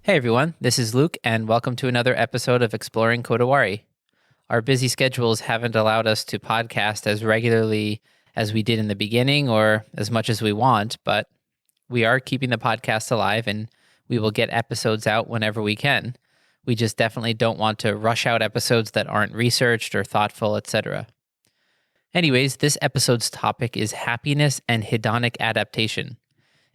Hey everyone, this is Luke, and welcome to another episode of Exploring Kodawari. Our busy schedules haven't allowed us to podcast as regularly as we did in the beginning or as much as we want, but we are keeping the podcast alive and we will get episodes out whenever we can. We just definitely don't want to rush out episodes that aren't researched or thoughtful, etc. Anyways, this episode's topic is happiness and hedonic adaptation.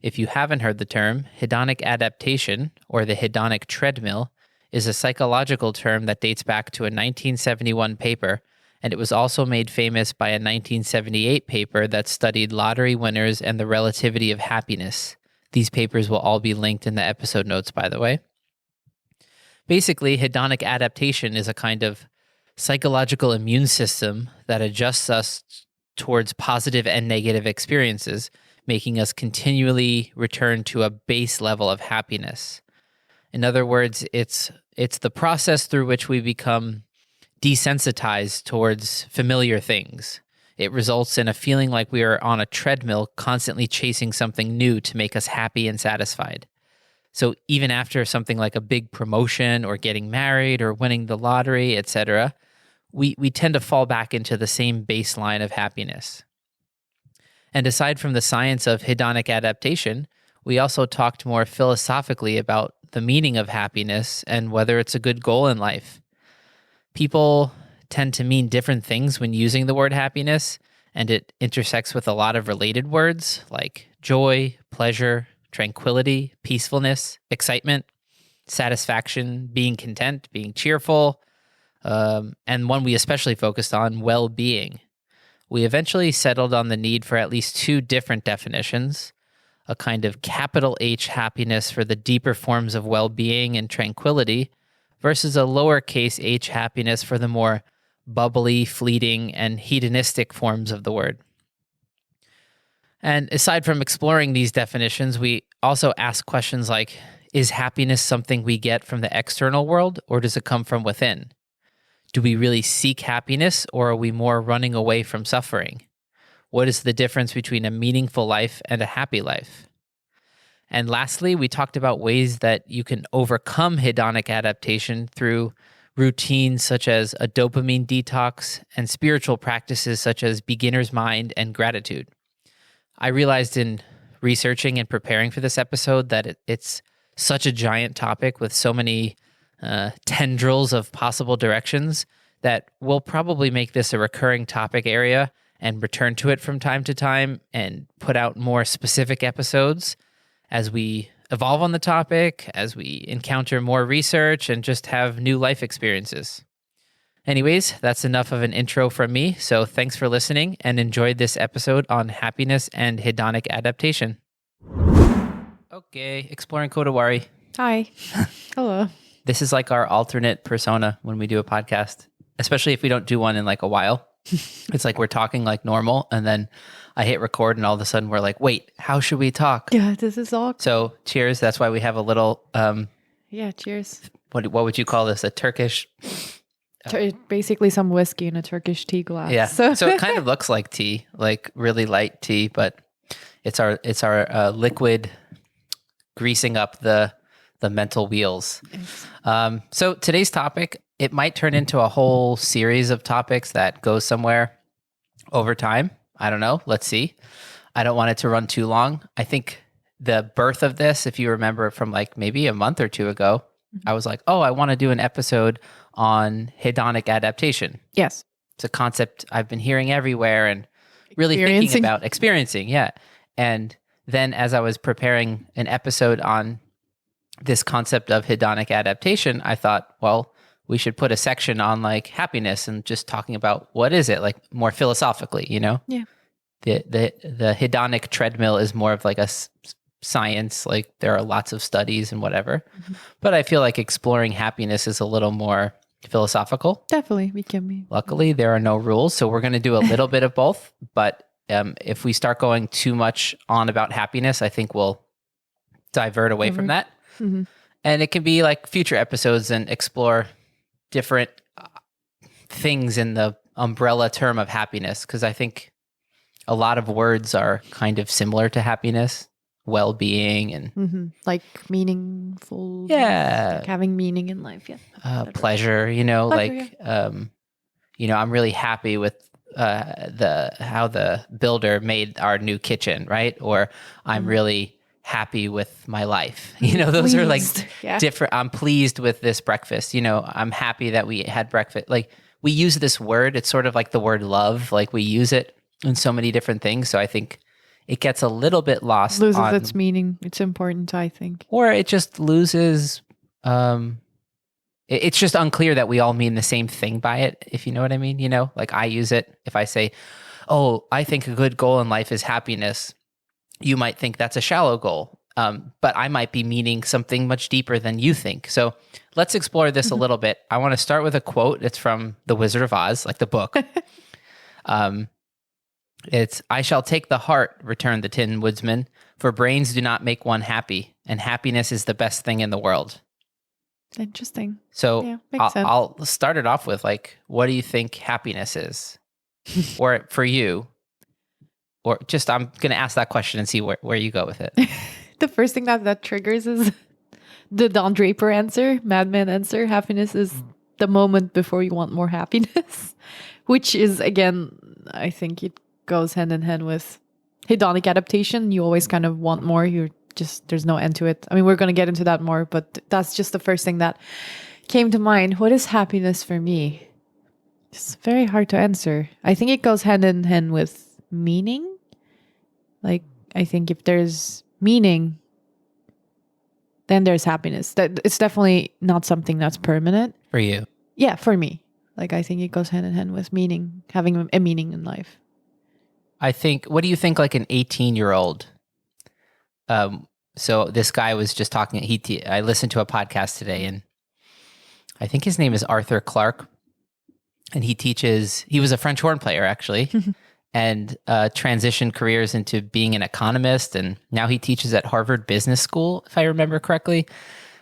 If you haven't heard the term, hedonic adaptation, or the hedonic treadmill, is a psychological term that dates back to a 1971 paper, and it was also made famous by a 1978 paper that studied lottery winners and the relativity of happiness. These papers will all be linked in the episode notes, by the way. Basically, hedonic adaptation is a kind of psychological immune system that adjusts us towards positive and negative experiences, making us continually return to a base level of happiness. In other words, it's the process through which we become desensitized towards familiar things. It results in a feeling like we are on a treadmill, constantly chasing something new to make us happy and satisfied. So even after something like a big promotion or getting married or winning the lottery, etc., we tend to fall back into the same baseline of happiness. And aside from the science of hedonic adaptation, we also talked more philosophically about the meaning of happiness and whether it's a good goal in life. People tend to mean different things when using the word happiness, and it intersects with a lot of related words like joy, pleasure, tranquility, peacefulness, excitement, satisfaction, being content, being cheerful, and one we especially focused on, well-being. We eventually settled on the need for at least two different definitions, a kind of capital H happiness for the deeper forms of well-being and tranquility versus a lowercase h happiness for the more bubbly, fleeting, and hedonistic forms of the word. And aside from exploring these definitions, we also ask questions like, is happiness something we get from the external world, or does it come from within? Do we really seek happiness, or are we more running away from suffering? What is the difference between a meaningful life and a happy life? And lastly, we talked about ways that you can overcome hedonic adaptation through routines such as a dopamine detox and spiritual practices such as beginner's mind and gratitude. I realized in researching and preparing for this episode that it's such a giant topic with so many tendrils of possible directions that we'll probably make this a recurring topic area and return to it from time to time and put out more specific episodes as we evolve on the topic, as we encounter more research and just have new life experiences. Anyways, that's enough of an intro from me. So thanks for listening and enjoy this episode on happiness and hedonic adaptation. Okay, exploring Kodawari. Hi. Hello. This is like our alternate persona when we do a podcast, especially if we don't do one in like a while. It's like we're talking like normal, and then I hit record, and all of a sudden we're like, wait, how should we talk? Yeah, this is all. So cheers. That's why we have a little, Yeah, cheers. what would you call this? A Turkish? Basically some whiskey in a Turkish tea glass. Yeah. So it kind of looks like tea, like really light tea, but it's our liquid greasing up the mental wheels. So today's topic, it might turn into a whole series of topics that goes somewhere over time. I don't know. Let's see. I don't want it to run too long. I think the birth of this, if you remember from like maybe a month or two ago, I was like, oh, I want to do an episode on hedonic adaptation. Yes. It's a concept I've been hearing everywhere and really thinking about experiencing. Yeah. And then as I was preparing an episode on this concept of hedonic adaptation, I thought, well, we should put a section on like happiness and just talking about what is it, like more philosophically, you know? Yeah. The hedonic treadmill is more of like a science, like there are lots of studies and whatever. Mm-hmm. But I feel like exploring happiness is a little more philosophical. Definitely, we can be. Luckily, there are no rules, so we're going to do a little bit of both. But if we start going too much on about happiness, I think we'll divert away from that. Mm-hmm. And it can be like future episodes and explore different things in the umbrella term of happiness, because I think a lot of words are kind of similar to happiness well-being and Like meaningful. yeah, Like having meaning in life. Yeah. pleasure, Pleasure, I'm really happy with how the builder made our new kitchen, right? Or I'm really happy with my life. Those are like Pleased. Yeah. different. I'm pleased with this breakfast. I'm happy that we had breakfast. Like we use this word, it's sort of like the word love. Like we use it in so many different things. So I think it gets a little bit lost Loses its meaning. It's important, I think. or it just loses, it's just unclear that we all mean the same thing by it, if you know what I mean. Like I use it. If I say, oh, I think a good goal in life is happiness, you might think that's a shallow goal. But I might be meaning something much deeper than you think. So let's explore this a little bit. I want to start with a quote. It's from The Wizard of Oz, like the book. It's, "I shall take the heart," returned the Tin Woodsman, "for brains do not make one happy, and happiness is the best thing in the world." Interesting. So Yeah, makes sense. I'll start it off with like, what do you think happiness is? Or for you, or just, I'm going to ask that question and see where you go with it. The first thing that triggers is the Don Draper answer, Madman answer. Happiness is the moment before you want more happiness, which is, again, I think it goes hand in hand with hedonic adaptation. You always kind of want more. There's no end to it. I mean, we're going to get into that more, but that's just the first thing that came to mind. What is happiness for me? It's very hard to answer. I think it goes hand in hand with meaning. Like, I think if there's meaning, then there's happiness. That it's definitely not something that's permanent. For you. Yeah, for me. Like, I think it goes hand in hand with meaning, having a meaning in life. I think, what do you think like an 18-year-old? So this guy was just talking, I listened to a podcast today, and I think his name is Arthur Clarke, and he was a French horn player actually, and transitioned careers into being an economist, and now he teaches at Harvard Business School, if I remember correctly.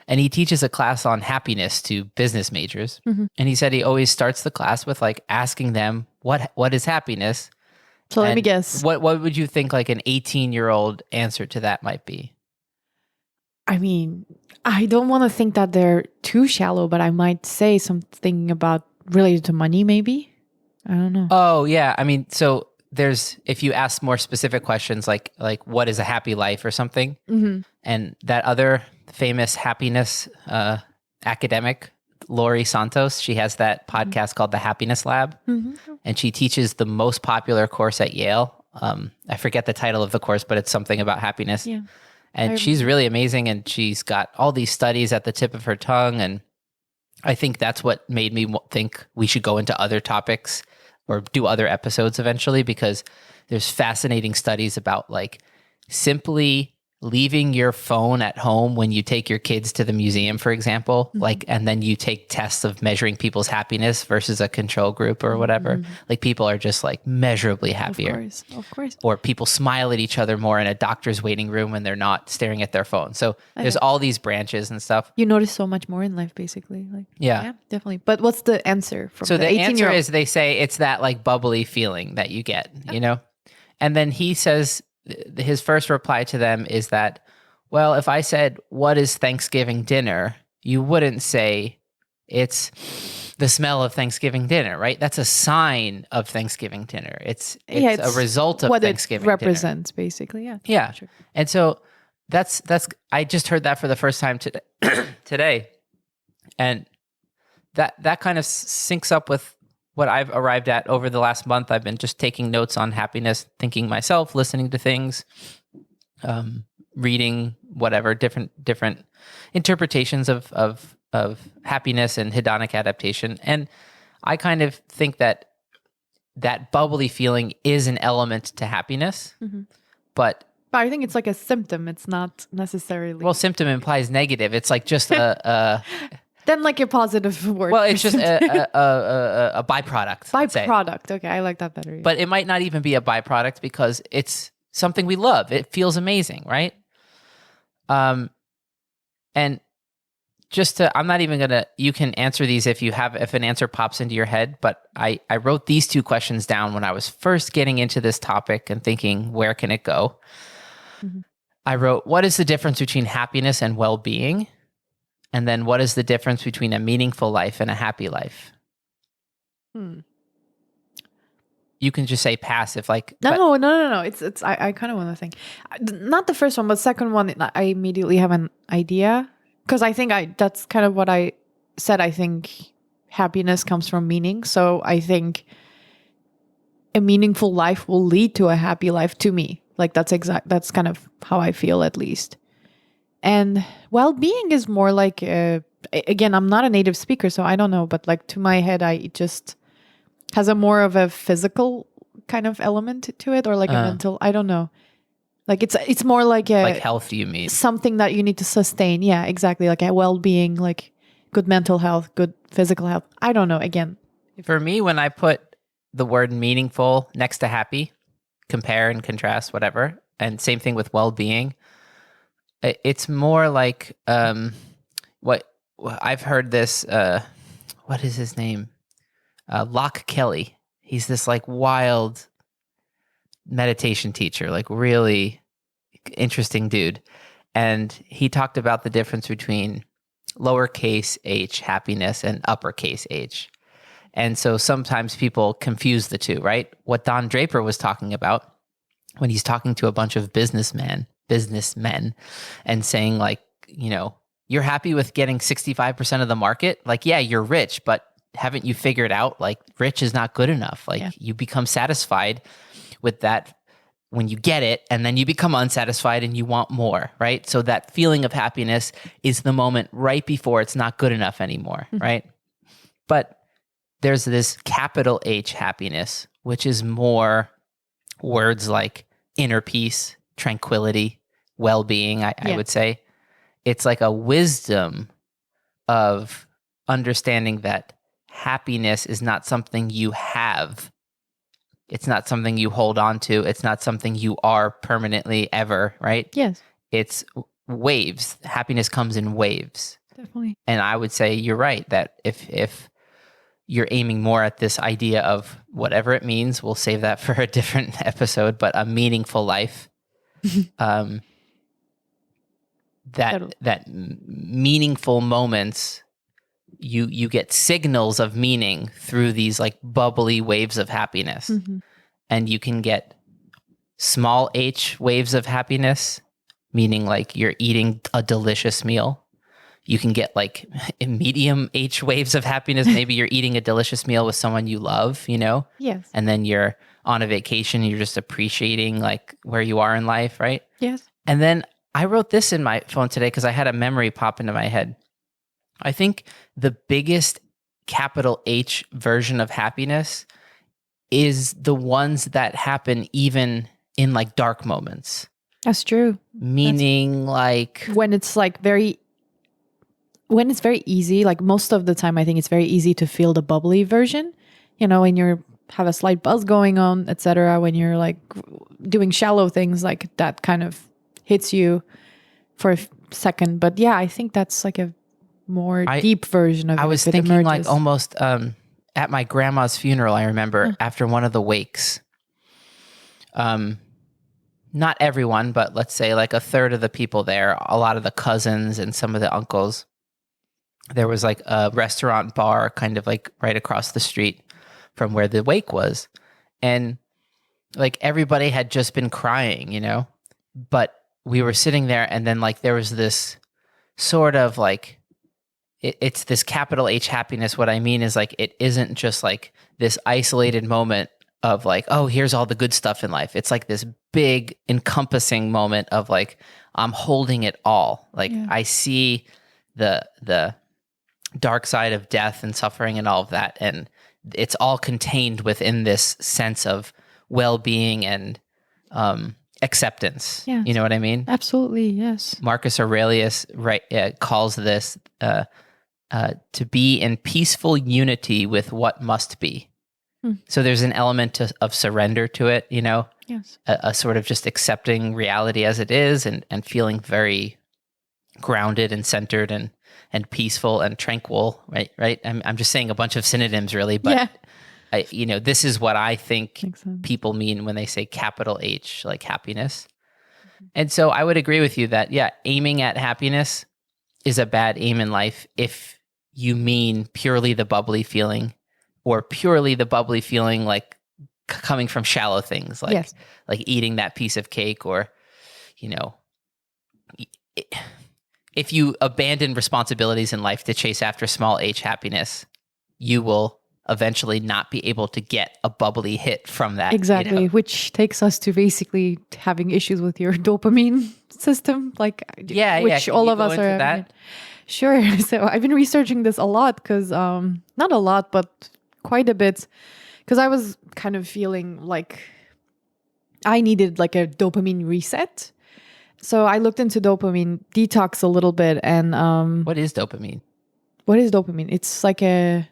And he teaches a class on happiness to business majors. And he said he always starts the class with like asking them, what is happiness? So let me guess. What would you think like an 18-year-old answer to that might be? I mean, I don't want to think that they're too shallow, but I might say something about related to money, maybe. I don't know. Oh, yeah. I mean, so if you ask more specific questions like what is a happy life or something, and that other famous happiness academic, Laurie Santos, she has that podcast called The Happiness Lab, and she teaches the most popular course at Yale. I forget the title of the course, but it's something about happiness. Yeah. And she's really amazing, and she's got all these studies at the tip of her tongue, and I think that's what made me think we should go into other topics or do other episodes eventually, because there's fascinating studies about like simply leaving your phone at home when you take your kids to the museum, for example, like, and then you take tests of measuring people's happiness versus a control group or whatever. Like people are just like measurably happier. Of course. Or people smile at each other more in a doctor's waiting room when they're not staring at their phone. So there's all these branches and stuff. You notice so much more in life, basically. Like, yeah, definitely. But what's the answer from so the 18-year-old? answer is, they say it's that like bubbly feeling that you get, And then he says his first reply to them is that, well, if I said, what is Thanksgiving dinner? You wouldn't say it's the smell of Thanksgiving dinner, right? That's a sign of Thanksgiving dinner. It's a result of what Thanksgiving it represents, dinner. basically. Yeah. Yeah. Sure. And so that's I just heard that for the first time today. And that kind of syncs up with what I've arrived at over the last month. I've been just taking notes on happiness, thinking myself, listening to things, reading whatever different interpretations of happiness and hedonic adaptation. And I kind of think that bubbly feeling is an element to happiness, but I think it's like a symptom. It's not necessarily. Well, symptom implies negative. It's like just a then like a positive word. Well, it's just a byproduct. Byproduct. Okay, I like that better. Yeah. But it might not even be a byproduct because it's something we love. It feels amazing, right? And just I'm not even gonna. You can answer these if an answer pops into your head. But I wrote these two questions down when I was first getting into this topic and thinking, where can it go? I wrote, what is the difference between happiness and well-being? And then what is the difference between a meaningful life and a happy life? You can just say passive, like No. It's. I kind of want to think. Not the first one, but second one. I immediately have an idea because I think that's kind of what I said. I think happiness comes from meaning. So I think a meaningful life will lead to a happy life to me. Like that's kind of how I feel, at least. And well-being is more like again, I'm not a native speaker, so I don't know, but like to my head, it just has a more of a physical kind of element to it, or like a mental, I don't know. Like it's more like a like health, you mean? Something that you need to sustain. Yeah, exactly. Like a well-being, like good mental health, good physical health. I don't know. Again, for me, when I put the word meaningful next to happy, compare and contrast, whatever, and same thing with well-being, it's more like what I've heard this. What is his name? Locke Kelly. He's this like wild meditation teacher, like really interesting dude. And he talked about the difference between lowercase h happiness and uppercase H. And so sometimes people confuse the two, right? What Don Draper was talking about when he's talking to a bunch of businessmen and saying like, you're happy with getting 65% of the market. Like, yeah, you're rich, but haven't you figured out like rich is not good enough? Like you become satisfied with that when you get it, and then you become unsatisfied and you want more, right? So that feeling of happiness is the moment right before it's not good enough anymore, right? But there's this capital H happiness, which is more words like inner peace, tranquility, well-being, I would say. It's like a wisdom of understanding that happiness is not something you have. It's not something you hold on to. It's not something you are permanently ever, right? Yes. It's waves. Happiness comes in waves. Definitely. And I would say you're right that if you're aiming more at this idea of whatever it means, we'll save that for a different episode, but a meaningful life, that meaningful moments, you get signals of meaning through these like bubbly waves of happiness. And you can get small h waves of happiness, meaning like you're eating a delicious meal. You can get like medium h waves of happiness. Maybe you're eating a delicious meal with someone you love, Yes. And then you're on a vacation and you're just appreciating like where you are in life, right? Yes. And then I wrote this in my phone today because I had a memory pop into my head. I think the biggest capital H version of happiness is the ones that happen even in like dark moments. That's true. Meaning like when it's very easy, like most of the time, I think it's very easy to feel the bubbly version, when you have a slight buzz going on, etc. When you're like doing shallow things, like that kind of hits you for a second. But yeah, I think that's like a more deep version of it. I was thinking like almost at my grandma's funeral, I remember after one of the wakes, not everyone, but let's say like a third of the people there, a lot of the cousins and some of the uncles, there was like a restaurant bar kind of like right across the street from where the wake was. And like everybody had just been crying, but we were sitting there and then like there was this sort of like, it's this capital H happiness. What I mean is like, it isn't just like this isolated moment of like, oh, here's all the good stuff in life. It's like this big encompassing moment of like, I'm holding it all. Like I see the dark side of death and suffering and all of that. And it's all contained within this sense of well-being and acceptance. Yes. You know what I mean? Absolutely. Yes. Marcus Aurelius calls this to be in peaceful unity with what must be. So there's an element of surrender to it, Yes. A sort of just accepting reality as it is and feeling very grounded and centered and peaceful and tranquil, right? I'm just saying a bunch of synonyms really, but this is what I think people mean when they say capital H, like happiness. And so I would agree with you that, yeah, aiming at happiness is a bad aim in life if you mean purely the bubbly feeling, or purely the bubbly feeling like coming from shallow things, like Yes. like eating that piece of cake, or, you know, if you abandon responsibilities in life to chase after small h happiness, you will eventually not be able to get a bubbly hit from that. Exactly, You know? which takes us to basically having issues with your dopamine system, like Yeah, which Can all you of go us into are. that? Sure. So I've been researching this a lot because, not a lot, but quite a bit, because I was kind of feeling like I needed like a dopamine reset. So I looked into dopamine detox a little bit, and What is dopamine? what is dopamine? It's like a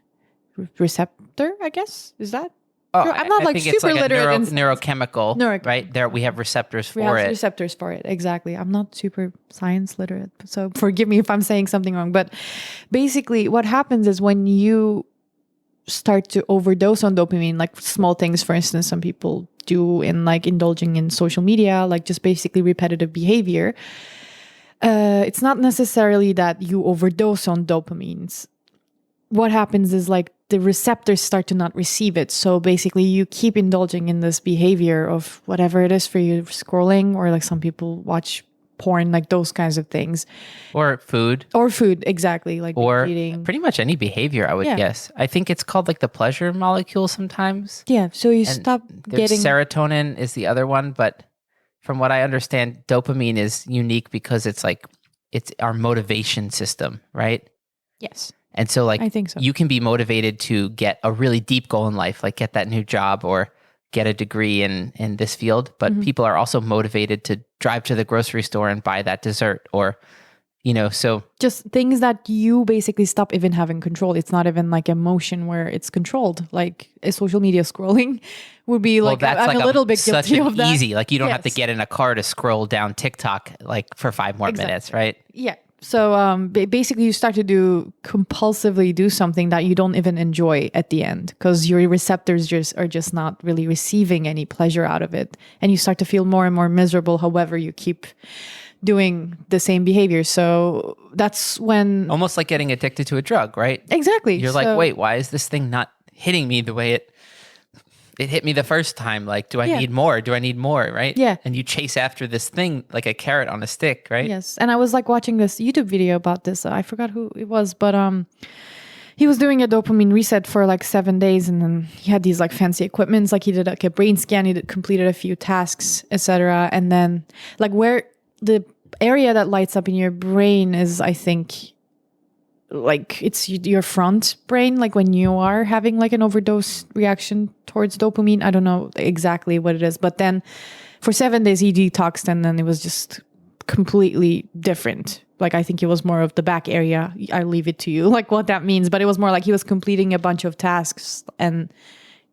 receptor, I guess. Is that Oh, true? I'm not I like think it's super like a literate in neurochemical, right? There we have receptors we for have it. receptors for it. Exactly. I'm not super science literate, so forgive me if I'm saying something wrong. But basically, what happens is when you start to overdose on dopamine, like small things, for instance, some people do in like indulging in social media, like just basically repetitive behavior. It's not necessarily that you overdose on dopamines. What happens is like the receptors start to not receive it. So basically you keep indulging in this behavior of whatever it is for you, scrolling, or like some people watch porn, like those kinds of things. Or food. Or food, exactly. Like Or eating. pretty much any behavior, I would guess. I think it's called like the pleasure molecule sometimes. Yeah. So you And stop there's getting serotonin is the other one, but from what I understand, dopamine is unique because it's our motivation system, right? Yes. And so like I think so. you can be motivated to get a really deep goal in life, like get that new job or get a degree in this field, but people are also motivated to drive to the grocery store and buy that dessert, or so just things that you basically stop even having control. It's not even like emotion where it's controlled. Like a social media scrolling would be like, that's I'm like a little bit such guilty an of that. easy, like you don't have to Yes. get in a car to scroll down TikTok like for 5 more minutes, right? Yeah. So basically you start to compulsively do something that you don't even enjoy at the end, because your receptors are just not really receiving any pleasure out of it. And you start to feel more and more miserable, however you keep doing the same behavior. So that's when Almost like getting addicted to a drug, right? exactly You're like, wait, why is this thing not hitting me the way it hit me the first time? Like, do I need more? Do I need more? Right? Yeah. And you chase after this thing like a carrot on a stick, right? Yes. And I was like watching this YouTube video about this. I forgot who it was, but he was doing a dopamine reset for like 7 days, and then he had these like fancy equipments. Like he did like a brain scan, completed a few tasks, etc. And then like where the area that lights up in your brain is, I think, like it's your front brain, like when you are having like an overdose reaction towards dopamine. I don't know exactly what it is, but then for 7 days he detoxed, and then it was just completely different. Like I think it was more of the back area. I leave it to you like what that means, but it was more like he was completing a bunch of tasks, and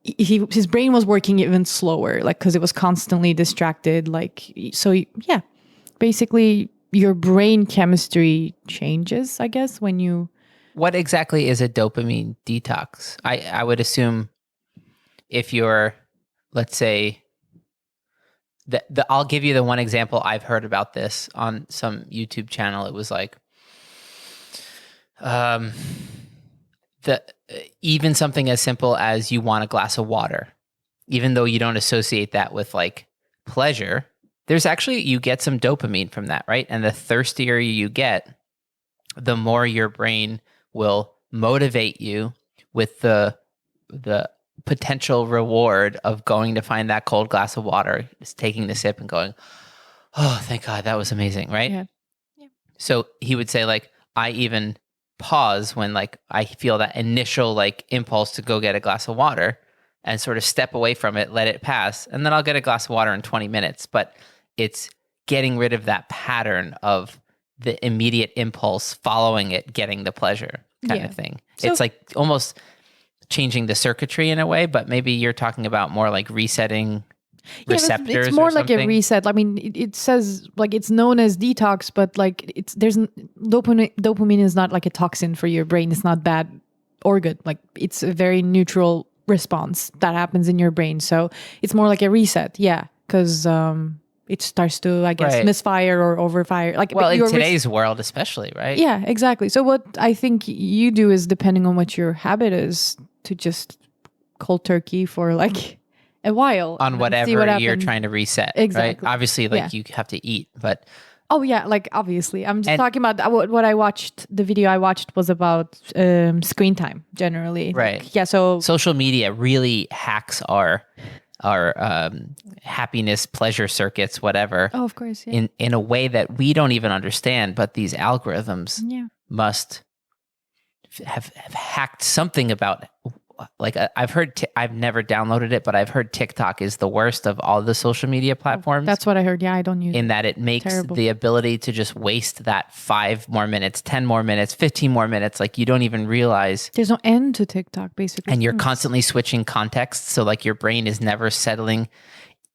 his brain was working even slower, like because it was constantly distracted. Like so, yeah, basically your brain chemistry changes, I guess, when you... What exactly is a dopamine detox? I would assume if you're, let's say, I'll give you the one example I've heard about this on some YouTube channel. It was like, even something as simple as you want a glass of water, even though you don't associate that with like pleasure, there's actually, you get some dopamine from that, right? And the thirstier you get, the more your brain will motivate you with the potential reward of going to find that cold glass of water, just taking the sip and going, oh, thank God, that was amazing, right? Yeah. So he would say like, I even pause when like I feel that initial like impulse to go get a glass of water and sort of step away from it, let it pass, and then I'll get a glass of water in 20 minutes. But it's getting rid of that pattern of the immediate impulse following it, getting the pleasure kind of thing. So, it's like almost changing the circuitry in a way, but maybe you're talking about more like resetting receptors. It's more or like a reset. I mean, it says like it's known as detox, but like there's dopamine is not like a toxin for your brain. It's not bad or good. Like it's a very neutral response that happens in your brain. So it's more like a reset. Yeah. Because it starts to, I guess, Right. misfire or overfire. Like, Well, but in you're today's world, especially, right? yeah, exactly. So what I think you do is, depending on what your habit is, to just cold turkey for like a while On and then see what whatever you're happens. trying to reset, Exactly. right? Obviously, like you have to eat, but Oh yeah, like obviously. I'm just And- talking about what I watched. The video I watched was about screen time generally. Right. Like, yeah. So social media really hacks our happiness, pleasure circuits, whatever, oh, of course. Yeah. in a way that we don't even understand. But these algorithms Yeah. must have hacked something about. Like I've heard, I've never downloaded it, but I've heard TikTok is the worst of all the social media platforms. That's what I heard. Yeah, I don't use in it. that it makes Terrible. the ability to just waste that 5 more minutes, 10 more minutes, 15 more minutes. Like you don't even realize. There's no end to TikTok, basically. And you're constantly switching contexts. So like your brain is never settling.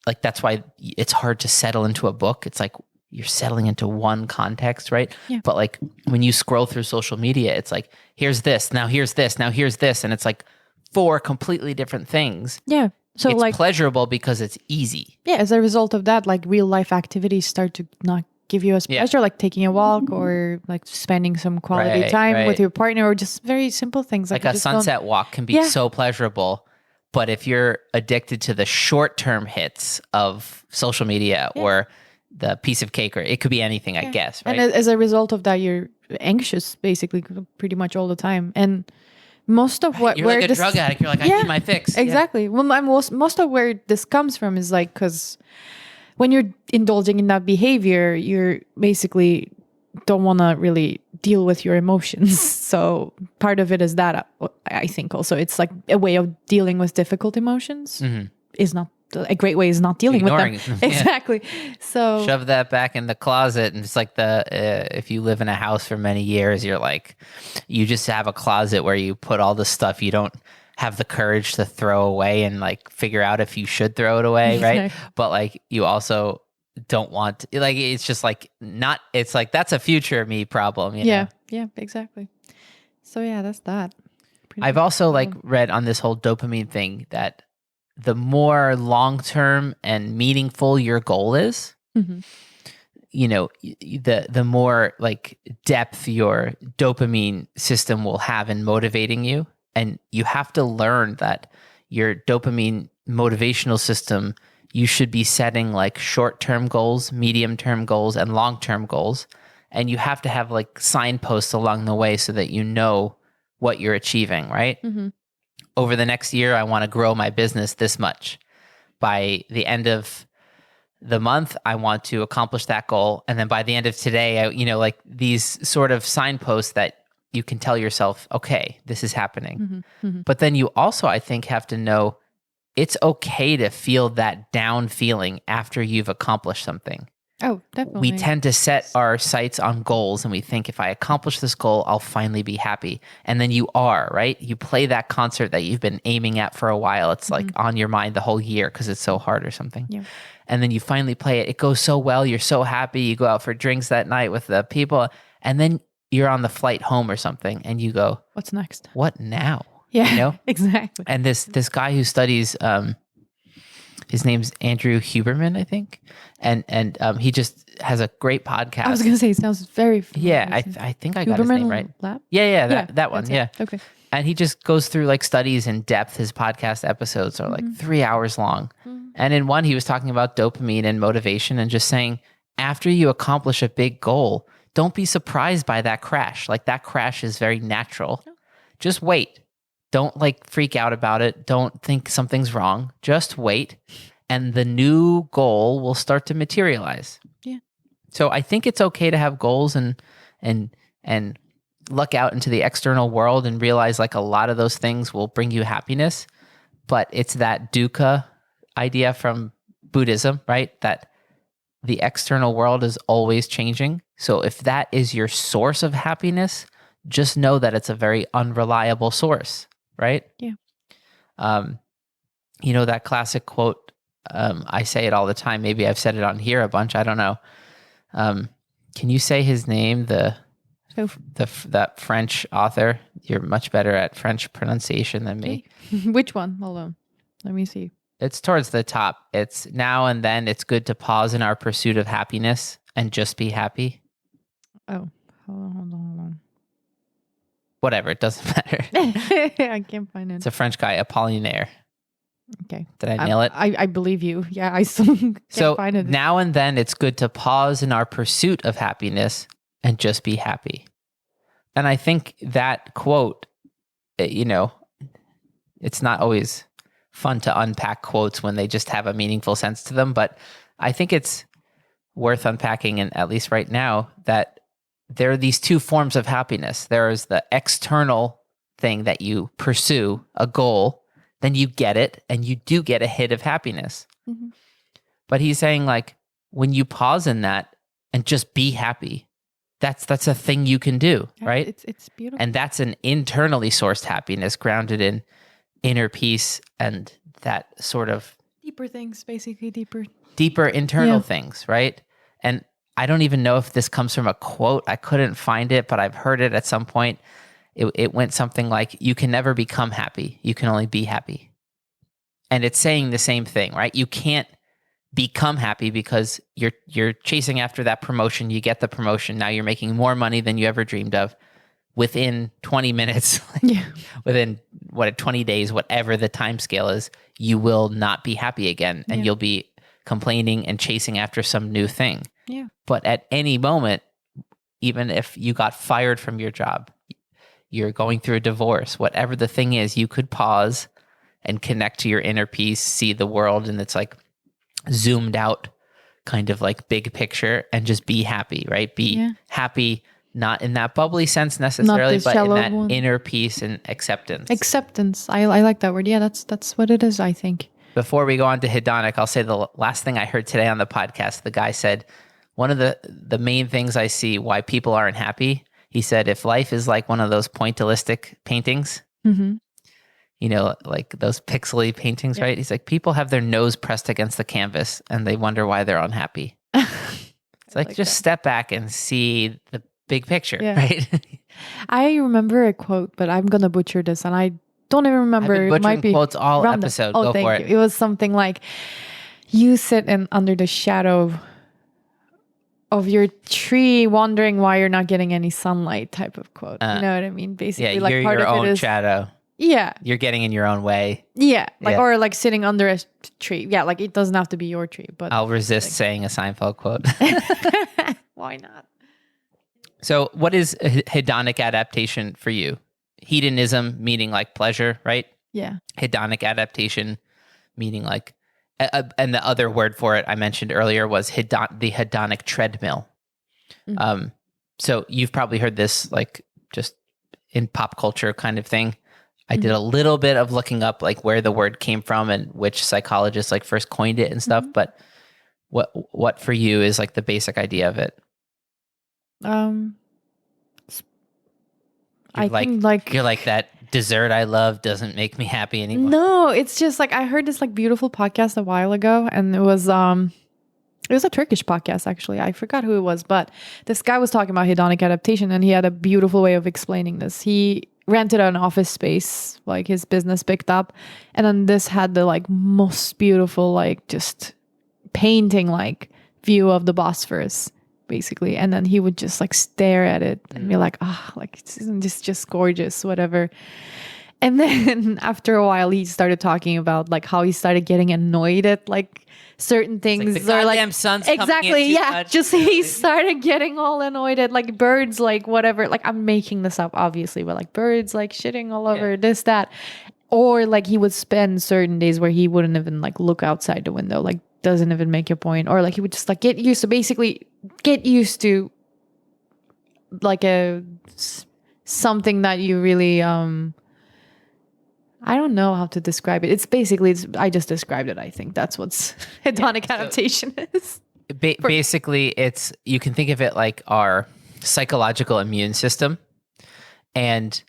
Like that's why it's hard to settle into a book. It's like you're settling into one context, right? Yeah. But like when you scroll through social media, it's like, here's this, now here's this, now here's this. And it's like 4 completely different things. Yeah. So it's like pleasurable because it's easy. Yeah, as a result of that, like real life activities start to not give you as pleasure, like taking a walk or like spending some quality time with your partner, or just very simple things like you a just sunset walk can be so pleasurable. But if you're addicted to the short-term hits of social media or the piece of cake, or it could be anything, I guess, right? And as a result of that, you're anxious basically pretty much all the time. And most of what you're like a drug addict. You're like, I need my fix. Exactly. Yeah. Well, most of where this comes from is like, because when you're indulging in that behavior, you're basically don't want to really deal with your emotions. So part of it is that, I think also it's like a way of dealing with difficult emotions is not a great way is not dealing Ignoring with them. Yeah. Exactly. So shove that back in the closet. And it's like if you live in a house for many years, you're like, you just have a closet where you put all the stuff you don't have the courage to throw away and like figure out if you should throw it away. Right. But like, you also don't want to, like, it's just like not, it's like, that's a future me problem. You know? Yeah, exactly. So yeah, that's that. I've also like read on this whole dopamine thing that the more long-term and meaningful your goal is, you know, the more like depth your dopamine system will have in motivating you. And you have to learn that your dopamine motivational system, you should be setting like short-term goals, medium-term goals, and long-term goals. And you have to have like signposts along the way so that you know what you're achieving, right? Over the next year, I want to grow my business this much. By the end of the month, I want to accomplish that goal. And then by the end of today, like these sort of signposts that you can tell yourself, okay, this is happening. But then you also, I think, have to know it's okay to feel that down feeling after you've accomplished something. Oh, definitely. We tend to set our sights on goals and we think if I accomplish this goal, I'll finally be happy. And then you are, right? You play that concert that you've been aiming at for a while. It's like on your mind the whole year because it's so hard or something. Yeah. And then you finally play it. It goes so well. You're so happy. You go out for drinks that night with the people. And then you're on the flight home or something and you go, what's next? What now? Yeah, you know? Exactly. And this guy who studies, his name's Andrew Huberman, I think. And he just has a great podcast. I was going to say, it sounds very familiar. Yeah, I think I got his name right. Lab? Yeah, that one, yeah. Okay. And he just goes through like studies in depth. His podcast episodes are like 3 hours long. And in one, he was talking about dopamine and motivation and just saying, after you accomplish a big goal, don't be surprised by that crash. Like that crash is very natural. Just wait. Don't like freak out about it. Don't think something's wrong. Just wait. And the new goal will start to materialize. Yeah. So I think it's okay to have goals and look out into the external world and realize like a lot of those things will bring you happiness. But it's that dukkha idea from Buddhism, right? That the external world is always changing. So if that is your source of happiness, just know that it's a very unreliable source, right? Yeah. You know, that classic quote, I say it all the time. Maybe I've said it on here a bunch. I don't know. Can you say his name? That French author. You're much better at French pronunciation than me. Which one? Hold on. Let me see. It's towards the top. It's now and then it's good to pause in our pursuit of happiness and just be happy. Oh, hold on. Whatever, it doesn't matter. I can't find it. It's a French guy, Apollinaire. Okay. Did I nail it? I believe you. Yeah, I still can't find it. Now and then it's good to pause in our pursuit of happiness and just be happy. And I think that quote, it's not always fun to unpack quotes when they just have a meaningful sense to them, but I think it's worth unpacking, and at least right now, that there are these two forms of happiness. There is the external thing that you pursue, a goal, then you get it, and you do get a hit of happiness. Mm-hmm. But he's saying, like, when you pause in that and just be happy, that's a thing you can do, right? It's beautiful. And that's an internally sourced happiness grounded in inner peace and that sort of deeper things, basically deeper internal things, right? And I don't even know if this comes from a quote. I couldn't find it, but I've heard it at some point. It went something like, you can never become happy. You can only be happy. And it's saying the same thing, right? You can't become happy because you're chasing after that promotion. You get the promotion. Now you're making more money than you ever dreamed of. Within 20 minutes, within 20 days, whatever the time scale is, you will not be happy again. And you'll be complaining and chasing after some new thing. Yeah. But at any moment, even if you got fired from your job, you're going through a divorce, whatever the thing is, you could pause and connect to your inner peace, see the world, and it's like zoomed out, kind of like big picture, and just be happy, right? Be happy, not in that bubbly sense necessarily, but in that inner peace and acceptance. Acceptance. I like that word. Yeah, that's what it is, I think. Before we go on to hedonic, I'll say the last thing I heard today on the podcast, the guy said, one of the main things I see why people aren't happy, he said, if life is like one of those pointillistic paintings, like those pixely paintings, right? He's like, people have their nose pressed against the canvas and they wonder why they're unhappy. It's like just step back and see the big picture, right? I remember a quote, but I'm going to butcher this and I don't even remember. I've been butchering it might be quotes all episode. Go for it. It was something like, you sit under the shadow of your tree wondering why you're not getting any sunlight type of quote. You know what I mean? Basically, like you're part your of own it is shadow. Yeah. You're getting in your own way. Yeah. Or like sitting under a tree. Yeah, like it doesn't have to be your tree, but I'll resist saying a Seinfeld quote. Why not? So what is hedonic adaptation for you? Hedonism meaning like pleasure, right? Yeah. Hedonic adaptation meaning like, and the other word for it I mentioned earlier was the hedonic treadmill. Mm-hmm. So you've probably heard this like just in pop culture kind of thing. I did a little bit of looking up like where the word came from and which psychologist like first coined it and stuff. But what for you is like the basic idea of it? I think like you're like that dessert I love doesn't make me happy anymore. No, it's just like I heard this like beautiful podcast a while ago, and it was a Turkish podcast actually. I forgot who it was, but this guy was talking about hedonic adaptation, and he had a beautiful way of explaining this. He rented an office space, like his business picked up, and then this had the like most beautiful like just painting like view of the Bosphorus basically, and then he would just like stare at it and be like, like isn't this just gorgeous, whatever. And then after a while he started talking about like how he started getting annoyed at like certain things, like the goddamn sun's exactly, much. Just he started getting all annoyed at like birds, like whatever, like I'm making this up obviously, but like birds like shitting all over this, that, or like he would spend certain days where he wouldn't even like look outside the window, like doesn't even make a point, or like he would just like get used to like something that you really I don't know how to describe it. It's basically I just described it. I think that's what's hedonic adaptation is. Basically, it's, you can think of it like our psychological immune system, and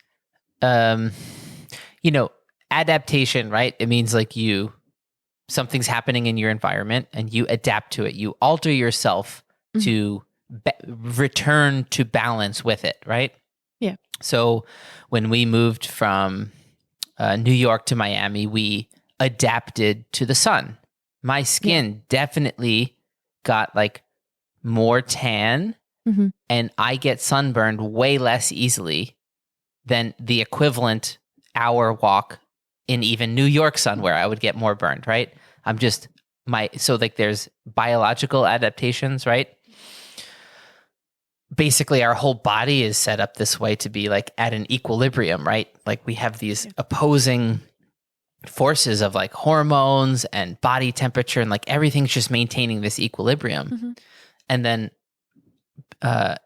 adaptation, right? It means like something's happening in your environment and you adapt to it. You alter yourself to return to balance with it, right? Yeah. So when we moved from New York to Miami, we adapted to the sun. My skin definitely got like more tan, and I get sunburned way less easily than the equivalent hour walk in even New York sun where I would get more burned, right? So like there's biological adaptations, right? Basically our whole body is set up this way to be like at an equilibrium, right? Like we have these opposing forces of like hormones and body temperature, and like everything's just maintaining this equilibrium. And then I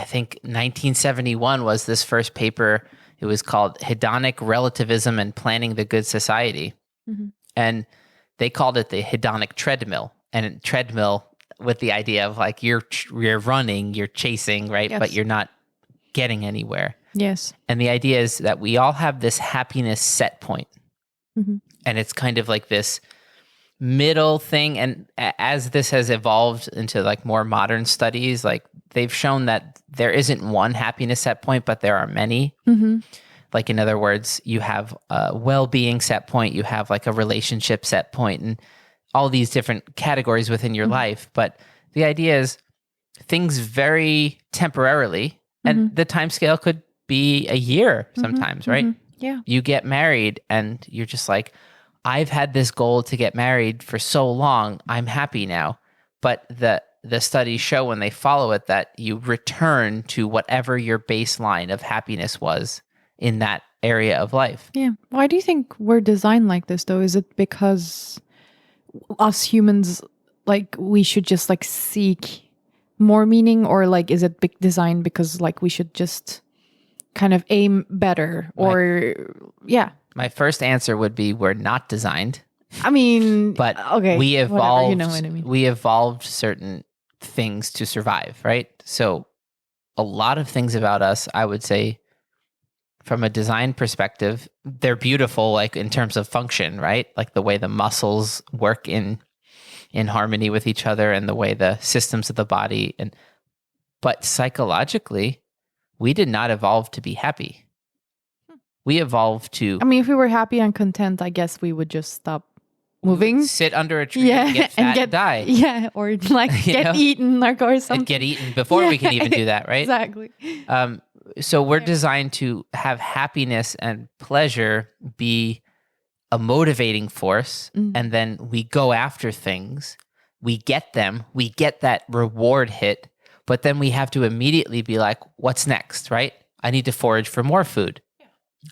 think 1971 was this first paper. It was called Hedonic Relativism and Planning the Good Society. And they called it the Hedonic Treadmill. And treadmill with the idea of like you're running, you're chasing, right? Yes. But you're not getting anywhere. Yes. And the idea is that we all have this happiness set point. And it's kind of like this middle thing. And as this has evolved into like more modern studies, like they've shown that there isn't one happiness set point, but there are many. Like in other words, you have a well-being set point, you have like a relationship set point, and all these different categories within your life. But the idea is things vary temporarily, and the time scale could be a year sometimes, right? Yeah. You get married and you're just like, I've had this goal to get married for so long, I'm happy now. But the studies show when they follow it that you return to whatever your baseline of happiness was in that area of life. Yeah. Why do you think we're designed like this though? Is it because us humans, like, we should just like seek more meaning, or like is it designed because like we should just kind of aim better, or My first answer would be we're not designed. I mean, but okay, we evolved. You know what I mean. We evolved certain things to survive, right? So a lot of things about us, I would say, from a design perspective, they're beautiful, like in terms of function, right? Like the way the muscles work in harmony with each other, and the way the systems of the body. But psychologically, we did not evolve to be happy. We evolved to. I mean, if we were happy and content, I guess we would just stop moving, sit under a tree, and get fat and die. Yeah, or like get eaten or something. And get eaten before we can even do that, right? Exactly. So we're designed to have happiness and pleasure be a motivating force, and then we go after things, we get them, we get that reward hit, but then we have to immediately be like, what's next, right? I need to forage for more food.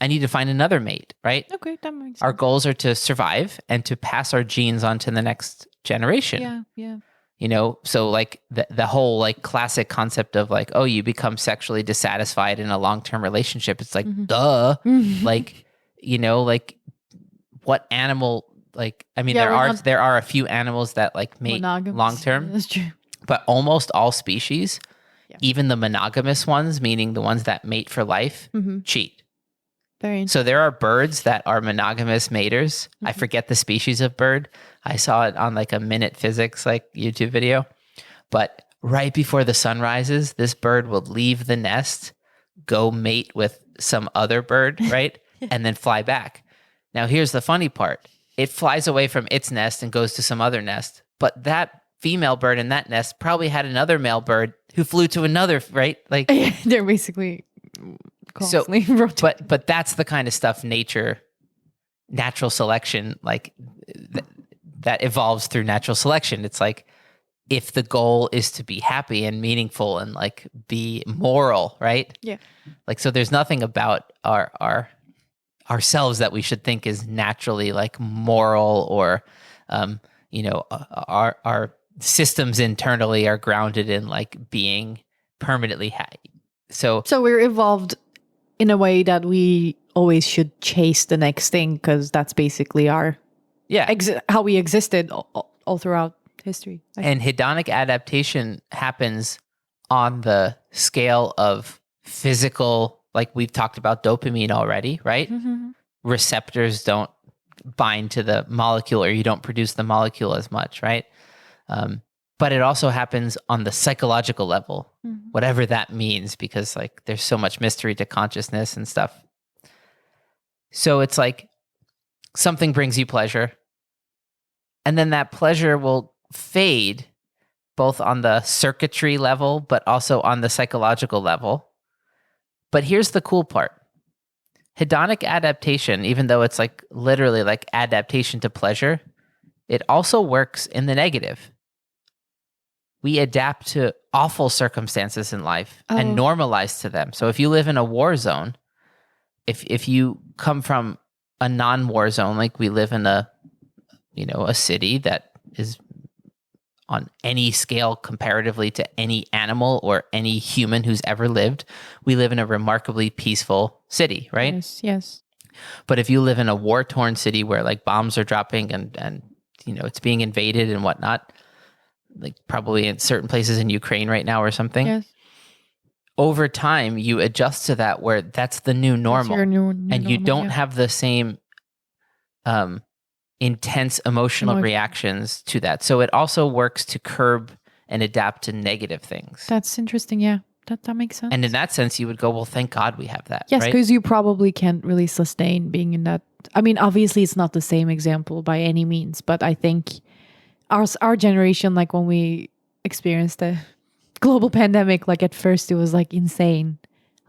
I need to find another mate, right? Okay, that makes sense. Our goals are to survive and to pass our genes on to the next generation. Yeah. You know, so like the whole like classic concept of like, oh, you become sexually dissatisfied in a long-term relationship. It's like, duh. Like, you know, like what animal, like, I mean, there are a few animals that like mate long-term. That's true. But almost all species, even the monogamous ones, meaning the ones that mate for life, cheat. So there are birds that are monogamous maters. I forget the species of bird. I saw it on like a Minute Physics like YouTube video. But right before the sun rises, this bird will leave the nest, go mate with some other bird, right? And then fly back. Now here's the funny part. It flies away from its nest and goes to some other nest. But that female bird in that nest probably had another male bird who flew to another, right? Like they're basically constantly rotating. But that's the kind of stuff natural selection, like that evolves through natural selection. It's like, if the goal is to be happy and meaningful and like be moral, right? Yeah. Like, so there's nothing about ourselves that we should think is naturally like moral, or, you know, our systems internally are grounded in like being permanently happy. So we're evolved in a way that we always should chase the next thing, because that's basically our how we existed all throughout history. And hedonic adaptation happens on the scale of physical, like we've talked about dopamine already, right? Receptors don't bind to the molecule, or you don't produce the molecule as much, right? But it also happens on the psychological level, whatever that means, because like there's so much mystery to consciousness and stuff. So it's like something brings you pleasure, and then that pleasure will fade both on the circuitry level, but also on the psychological level. But here's the cool part. Hedonic adaptation, even though it's like literally like adaptation to pleasure, it also works in the negative. We adapt to awful circumstances in life and normalize to them. So if you live in a war zone, if you come from a non-war zone, like we live in a city that is on any scale comparatively to any animal or any human who's ever lived, we live in a remarkably peaceful city, right? Yes. But if you live in a war-torn city where like bombs are dropping and it's being invaded and whatnot, like probably in certain places in Ukraine right now or something, Yes. over time you adjust to that where that's the new normal. That's your new and you normal, don't have the same intense emotional reactions to that. So it also works to curb and adapt to negative things. That's interesting. Yeah, that makes sense. And in that sense, you would go, well, thank God we have that. Yes, right? because you probably can't really sustain being in that. I mean, obviously, it's not the same example by any means, but I think our generation, like when we experienced the global pandemic, like at first it was like insane.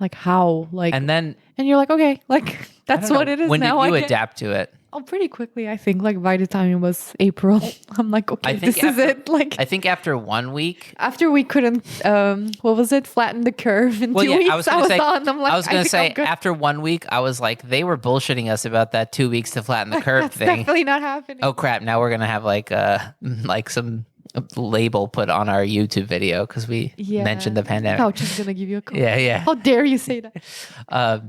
Like how, like, and you're like, okay, like that's what it is now. When did you adapt to it? Oh, pretty quickly, I think. Like by the time it was April, I'm like, okay, this is it. Like, I think after 1 week, after we couldn't, what was it? Flatten the curve in 2 weeks. I was on. I'm like, I was gonna say after 1 week, I was like, they were bullshitting us about that 2 weeks to flatten the curve That's thing. Definitely not happening. Oh crap! Now we're gonna have like some label put on our YouTube video because we mentioned the pandemic. Couch is gonna give you a call. Yeah. How dare you say that?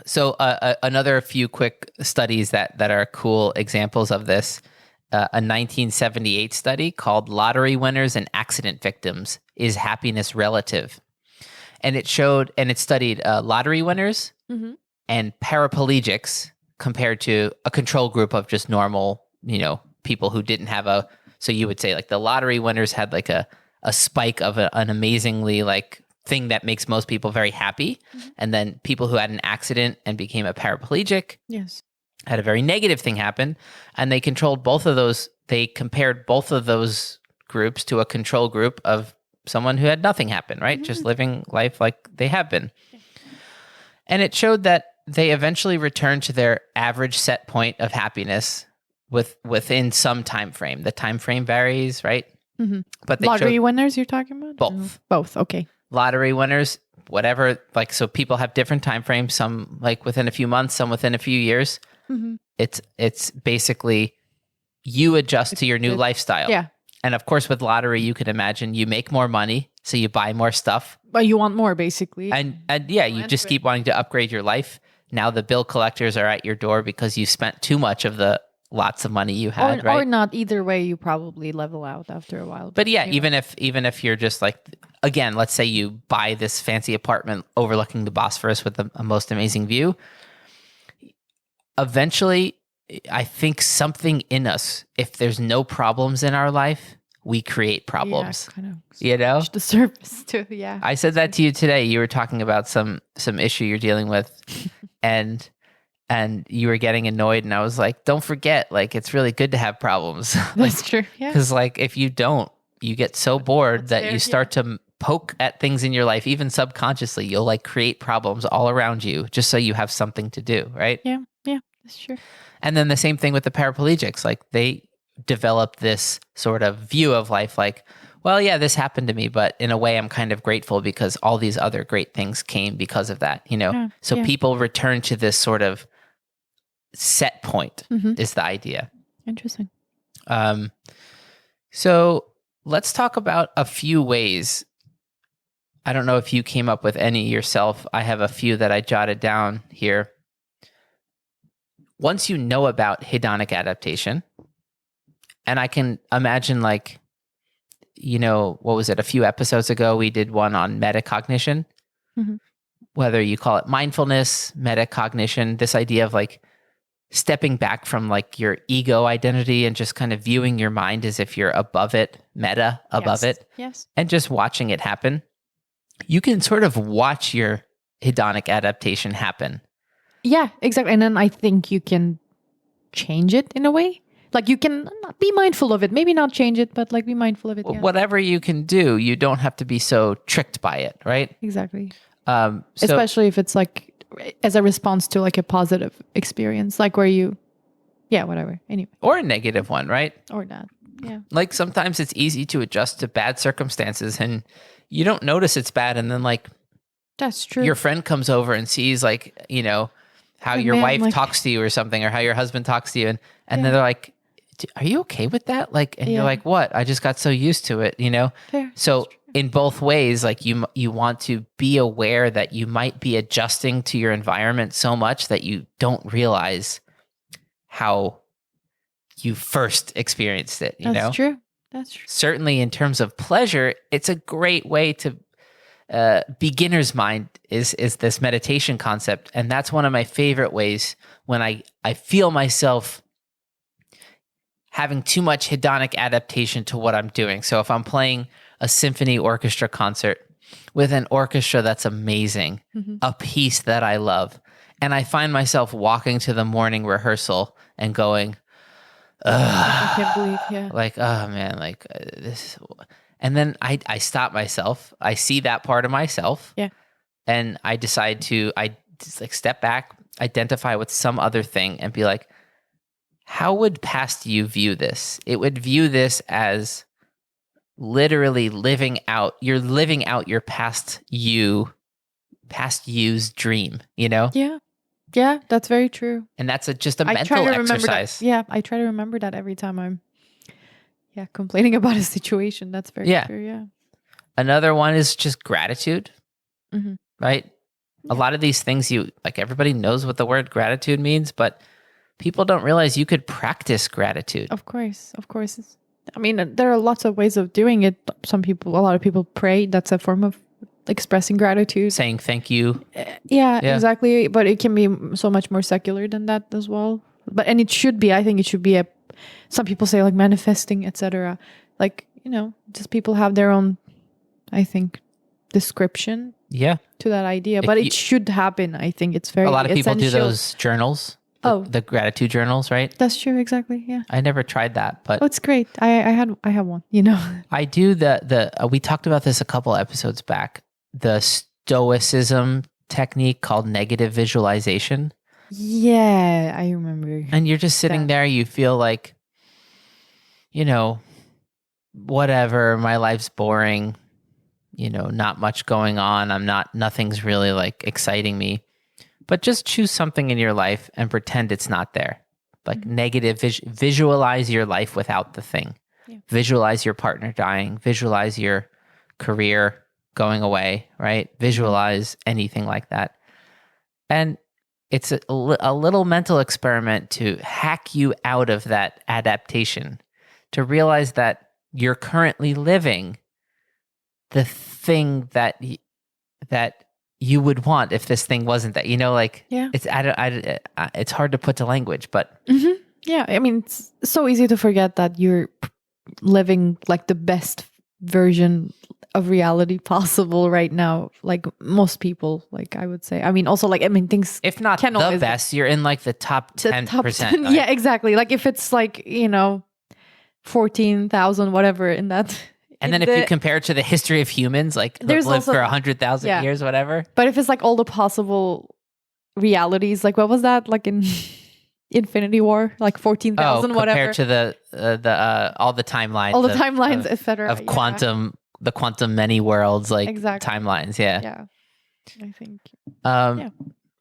So another few quick studies that are cool examples of this. A 1978 study called Lottery Winners and Accident Victims, Is Happiness Relative? And it studied lottery winners and paraplegics compared to a control group of just normal, people who didn't have so you would say like the lottery winners had like a spike of an amazingly like thing that makes most people very happy. And then people who had an accident and became a paraplegic had a very negative thing happen. And they controlled both of those. They compared both of those groups to a control group of someone who had nothing happen, right? Just living life like they have been. And it showed that they eventually returned to their average set point of happiness within some time frame. The time frame varies, right? But lottery winners you're talking about? Both, okay. Lottery winners, whatever, like, so people have different time frames, some like within a few months, some within a few years. It's basically you adjust to your new lifestyle. Yeah. And of course, with lottery, you can imagine you make more money, so you buy more stuff. But you want more, basically. And you just keep wanting to upgrade your life. Now the bill collectors are at your door because you spent too much of the lots of money you had, right? Or not. Either way, you probably level out after a while. But yeah, even if you're just like, again, let's say you buy this fancy apartment overlooking the Bosphorus with a most amazing view. Eventually, I think something in us, if there's no problems in our life, we create problems. Yeah, kind of the surface too. Yeah. I said that to you today. You were talking about some issue you're dealing with, and you were getting annoyed, and I was like, don't forget, like, it's really good to have problems. That's true. Yeah. Because like if you don't, you get so bored that you start to poke at things in your life, even subconsciously. You'll like create problems all around you just so you have something to do, right? Yeah, that's true. And then the same thing with the paraplegics. Like they develop this sort of view of life like, well, yeah, this happened to me, but in a way I'm kind of grateful because all these other great things came because of that, So people return to this sort of set point is the idea. Interesting. So let's talk about a few ways. I don't know if you came up with any yourself. I have a few that I jotted down here. Once you know about hedonic adaptation, and I can imagine like, what was it? A few episodes ago, we did one on metacognition, whether you call it mindfulness, metacognition, this idea of like stepping back from like your ego identity and just kind of viewing your mind as if you're above it, above it, and just watching it happen. You can sort of watch your hedonic adaptation happen. Yeah, exactly. And then I think you can change it in a way. Like you can be mindful of it, maybe not change it, but like be mindful of it. Yeah. Whatever you can do, you don't have to be so tricked by it, right? Exactly. So, Especially if it's like as a response to like a positive experience, like where you, whatever. Anyway, or a negative one, right? or not. Yeah. Like sometimes it's easy to adjust to bad circumstances and you don't notice it's bad. And then like That's true. your friend comes over and sees like, you know, how your wife talks to you or something, or how your husband talks to you. And then they're like, are you okay with that? Like, and you're like, what? I just got so used to it, you know? Fair. So in both ways, like you want to be aware that you might be adjusting to your environment so much that you don't realize how you first experienced it, you know? That's true. That's true. Certainly in terms of pleasure, it's a great way to beginner's mind is this meditation concept. And that's one of my favorite ways when I feel myself having too much hedonic adaptation to what I'm doing. So if I'm playing a symphony orchestra concert with an orchestra that's amazing, a piece that I love, and I find myself walking to the morning rehearsal and going, I can't believe, like, oh man, like this. And then I stop myself. I see that part of myself. Yeah. And I decide to, just like step back, identify with some other thing and be like, how would past you view this? It would view this as literally you're living out your past you's dream, you know? Yeah. Yeah, that's very true. And that's just a mental exercise. Yeah, I try to remember that every time I'm complaining about a situation. That's very true, yeah. Another one is just gratitude, right? Yeah. A lot of these things everybody knows what the word gratitude means, but people don't realize you could practice gratitude. Of course. I mean, there are lots of ways of doing it. A lot of people pray. That's a form of expressing gratitude. Saying thank you. Yeah, exactly. But it can be so much more secular than that as well. I think it should be some people say like manifesting, etc. Like, you know, just people have their own, I think, description to that idea. But it should happen. I think it's very essential. A lot of people do those journals. The gratitude journals, right? That's true. Exactly. Yeah. I never tried that, but it's great. I have one, you know. I do we talked about this a couple episodes back, the stoicism technique called negative visualization. Yeah, I remember. And you're just sitting there, you feel like, you know, whatever, my life's boring, you know, not much going on. Nothing's really like exciting me. But just choose something in your life and pretend it's not there. Like negative, visualize your life without the thing. Yeah. Visualize your partner dying. Visualize your career going away, right? Visualize anything like that. And it's a little mental experiment to hack you out of that adaptation, to realize that you're currently living the thing that you would want if this thing wasn't that, you know, like it's hard to put to language, but yeah, I mean, it's so easy to forget that you're living like the best version of reality possible right now. Like most people, like I would say, I mean, also like, I mean, things, if not the best, you're in like the top 10%. Right? Yeah, exactly. Like if it's like, you know, 14,000, whatever in that. And then if you compare it to the history of humans, like there's lived for 100,000 years, whatever. But if it's like all the possible realities, like what was that? Like in Infinity War, like 14,000, whatever. Compared to the all the timelines, etc. Of the quantum many worlds, like timelines. Yeah. Yeah. I think.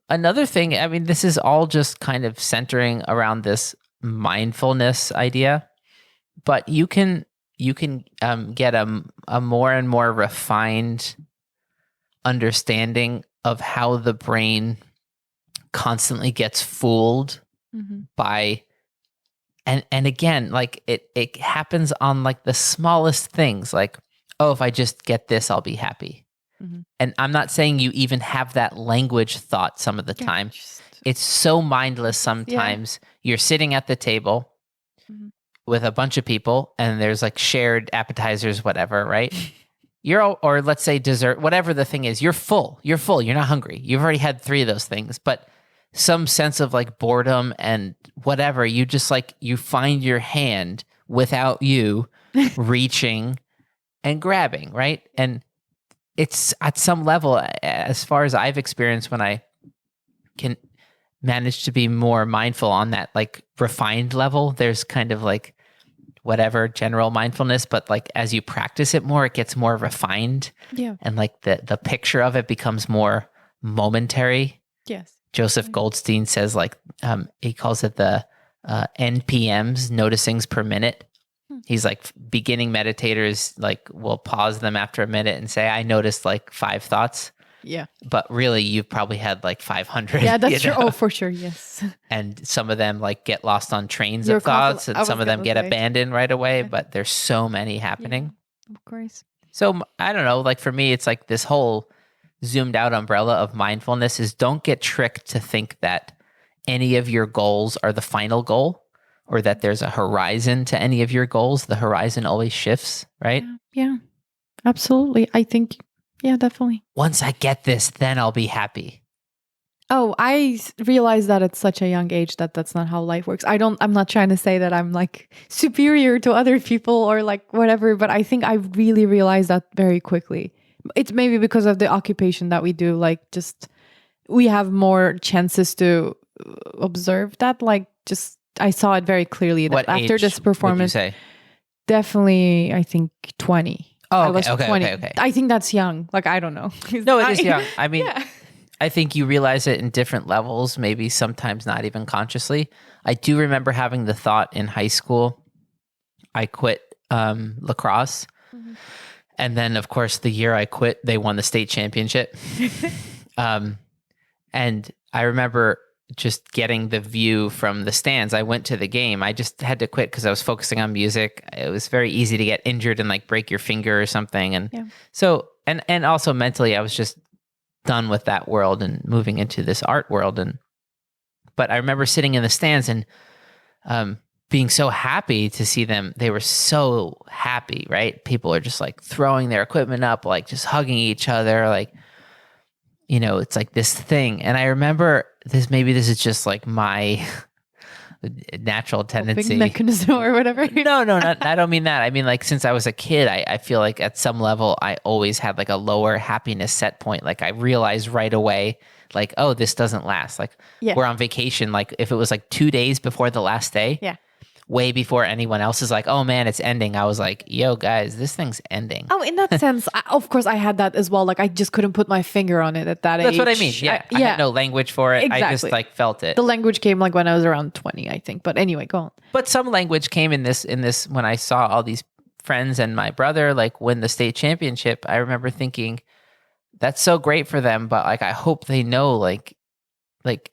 Another thing, I mean, this is all just kind of centering around this mindfulness idea, but you can get a more and more refined understanding of how the brain constantly gets fooled by, and again, like it happens on like the smallest things, like, oh, if I just get this, I'll be happy. And I'm not saying you even have that language thought some of the time. It's so mindless sometimes. You're sitting at the table with a bunch of people and there's like shared appetizers, whatever, right? Or let's say dessert, whatever the thing is, you're full, you're not hungry. You've already had 3 of those things, but some sense of like boredom and whatever. You just like, you find your hand without you reaching and grabbing, right? And it's at some level, as far as I've experienced, when I can manage to be more mindful on that like refined level, there's kind of like whatever general mindfulness, but like as you practice it more, it gets more refined. Yeah. And like the picture of it becomes more momentary. Yes. Joseph Goldstein says like, he calls it the NPMs, noticings per minute. He's like, beginning meditators like will pause them after a minute and say, I noticed like 5 thoughts. Yeah. But really, you've probably had like 500. Yeah, that's true. Oh, for sure. Yes. And some of them like get lost on trains You're of thoughts, I and was some of them gonna get say. abandoned right away. Yeah. But there's so many happening. Of course. So I don't know. Like for me, it's like this whole zoomed out umbrella of mindfulness is, don't get tricked to think that any of your goals are the final goal, or that there's a horizon to any of your goals. The horizon always shifts, right? Yeah. Absolutely. I think, yeah, definitely. Once I get this, then I'll be happy. Oh, I realized that at such a young age that that's not how life works. I'm not trying to say that I'm like superior to other people or like whatever, but I think I really realized that very quickly. It's maybe because of the occupation that we do, like just we have more chances to observe that. Like just I saw it very clearly that What after age this performance, would you say? Definitely, I think 20. Oh, I was okay, 20. okay. I think that's young. Like, I don't know. No, it is young. I mean, yeah. I think you realize it in different levels, maybe sometimes not even consciously. I do remember having the thought in high school, I quit lacrosse. Mm-hmm. And then, of course, the year I quit, they won the state championship. And I remember just getting the view from the stands. I went to the game. I just had to quit because I was focusing on music. It was very easy to get injured and like break your finger or something. And so, and also mentally, I was just done with that world and moving into this art world. But I remember sitting in the stands and being so happy to see them. They were so happy, right? People are just like throwing their equipment up, like just hugging each other, like, you know, it's like this thing. And I remember this, maybe this is just like my natural tendency. Mechanism or whatever. No, I don't mean that. I mean, like, since I was a kid, I feel like at some level, I always had like a lower happiness set point. Like I realized right away, like, oh, this doesn't last. Like we're on vacation. Like if it was like 2 days before the last day, way before anyone else is like, oh man, it's ending. I was like, yo guys, this thing's ending. Oh, in that sense, of course I had that as well. Like I just couldn't put my finger on it at that age. That's what I mean. Yeah. I had no language for it. Exactly. I just like felt it. The language came like when I was around 20, I think. But anyway, go on. But some language came in this when I saw all these friends and my brother like win the state championship. I remember thinking, that's so great for them, but like I hope they know like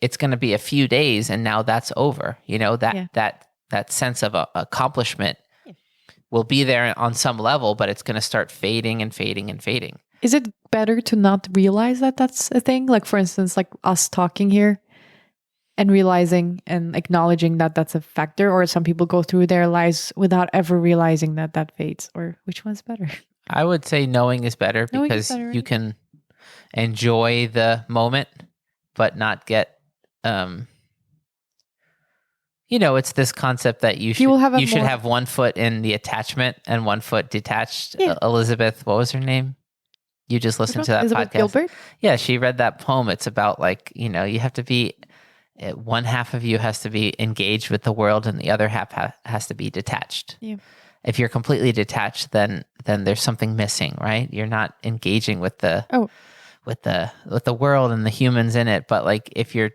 it's going to be a few days and now that's over. You know, that sense of accomplishment will be there on some level, but it's going to start fading and fading and fading. Is it better to not realize that that's a thing? Like, for instance, like us talking here and realizing and acknowledging that that's a factor, or some people go through their lives without ever realizing that that fades, or which one's better? I would say knowing is better because you can enjoy the moment, but not get, you know, it's this concept that you should have 1 foot in the attachment and 1 foot detached. Yeah. Elizabeth, what was her name? You just listened to that Elizabeth podcast. Gilbert? Yeah, she read that poem. It's about like, you know, you have to be, one half of you has to be engaged with the world and the other half has to be detached. Yeah. If you're completely detached, then there's something missing, right? You're not engaging with the world and the humans in it. But like if you're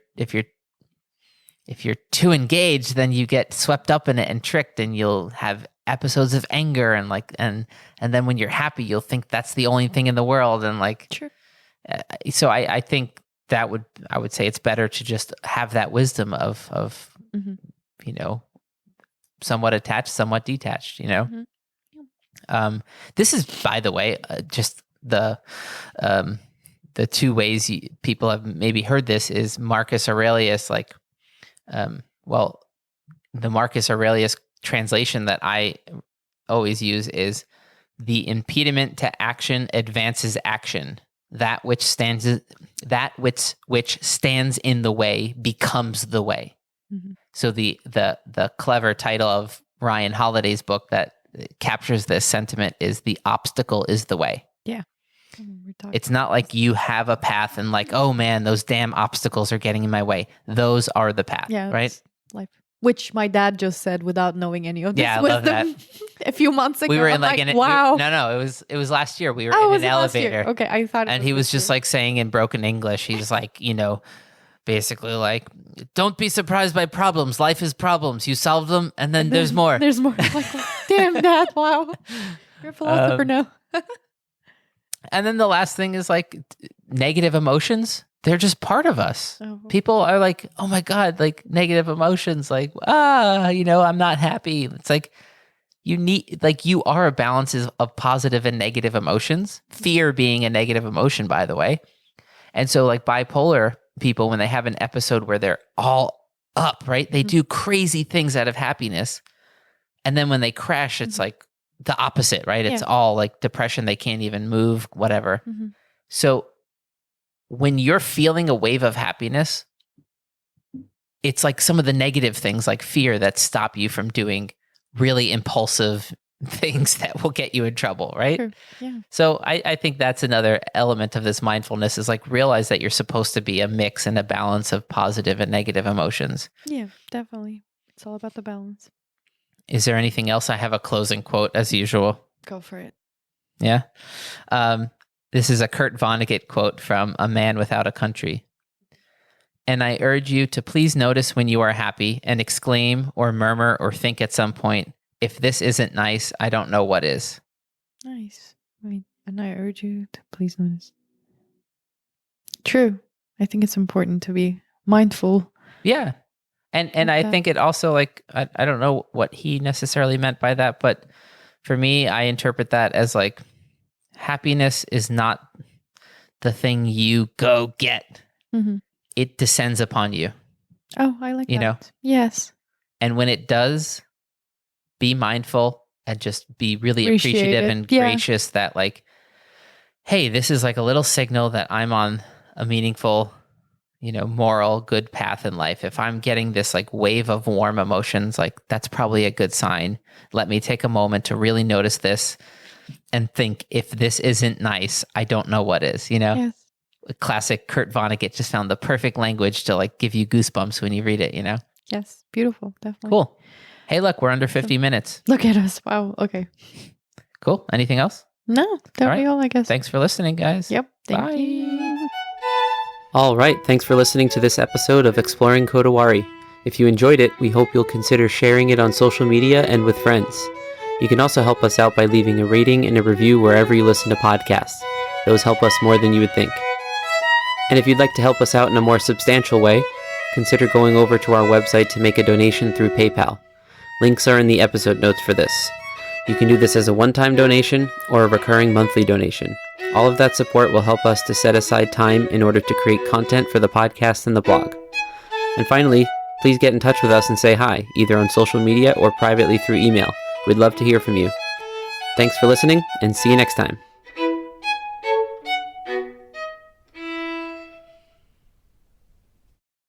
too engaged, then you get swept up in it and tricked, and you'll have episodes of anger and like and then when you're happy, you'll think that's the only thing in the world, and like. True. So I think I would say it's better to just have that wisdom of mm-hmm. you know, somewhat attached, somewhat detached. You know, mm-hmm. This is, by the way, just the 2 ways people have maybe heard this is Marcus Aurelius, like. The Marcus Aurelius translation that I always use is the impediment to action advances action. that which stands in the way becomes the way. Mhm. So the clever title of Ryan Holiday's book that captures this sentiment is "The Obstacle is the Way." Yeah. It's not like you have a path and like, oh man, those damn obstacles are getting in my way. Those are the path, right? Life. Which my dad just said without knowing any of this Yeah, I wisdom love that. a few months ago. We were in wow. No, it was last year. We were Oh, in was an it last year? elevator. Okay, I thought it and he was just year. like saying in broken English, he's like, basically like, don't be surprised by problems. Life is problems. You solve them and then there's more. There's more. Like, damn, Dad, wow. You're a philosopher now. And then the last thing is like negative emotions. They're just part of us. Oh. People are like, oh my God, like negative emotions, like, I'm not happy. It's like you are a balance of positive and negative emotions. Fear being a negative emotion, by the way. And so like bipolar people, when they have an episode where they're all up, right? They do crazy things out of happiness. And then when they crash, it's like the opposite, right? It's all like depression. They can't even move, whatever. Mm-hmm. So when you're feeling a wave of happiness, it's like some of the negative things like fear that stop you from doing really impulsive things that will get you in trouble, right? Sure. Yeah. So I think that's another element of this mindfulness is like realize that you're supposed to be a mix and a balance of positive and negative emotions. Yeah, definitely. It's all about the balance. Is there anything else? I have a closing quote as usual. Go for it. Yeah. This is a Kurt Vonnegut quote from A Man Without a Country. And I urge you to please notice when you are happy and exclaim or murmur or think at some point, if this isn't nice, I don't know what is. Nice. And I urge you to please notice. True. I think it's important to be mindful. Yeah. And I think it also like, I don't know what he necessarily meant by that, but for me, I interpret that as like happiness is not the thing you go get. Mm-hmm. It descends upon you. Oh, I like that. You know? Yes. And when it does, be mindful and just be really appreciative and gracious that like, hey, this is like a little signal that I'm on a meaningful, moral, good path in life. If I'm getting this like wave of warm emotions, like that's probably a good sign. Let me take a moment to really notice this and think, if this isn't nice, I don't know what is, Yes. Classic Kurt Vonnegut just found the perfect language to like give you goosebumps when you read it, Yes. Beautiful. Definitely. Cool. Hey, look, we're under 50 minutes. Look at us. Wow. Okay. Cool. Anything else? No, that'll be all, I guess. Thanks for listening, guys. Yep. Thank Bye. you. All right. Thanks for listening to this episode of Exploring Kodawari. If you enjoyed it, we hope you'll consider sharing it on social media and with friends. You can also help us out by leaving a rating and a review wherever you listen to podcasts. Those help us more than you would think. And if you'd like to help us out in a more substantial way, consider going over to our website to make a donation through PayPal. Links are in the episode notes for this. You can do this as a one-time donation or a recurring monthly donation. All of that support will help us to set aside time in order to create content for the podcast and the blog. And finally, please get in touch with us and say hi, either on social media or privately through email. We'd love to hear from you. Thanks for listening, and see you next time.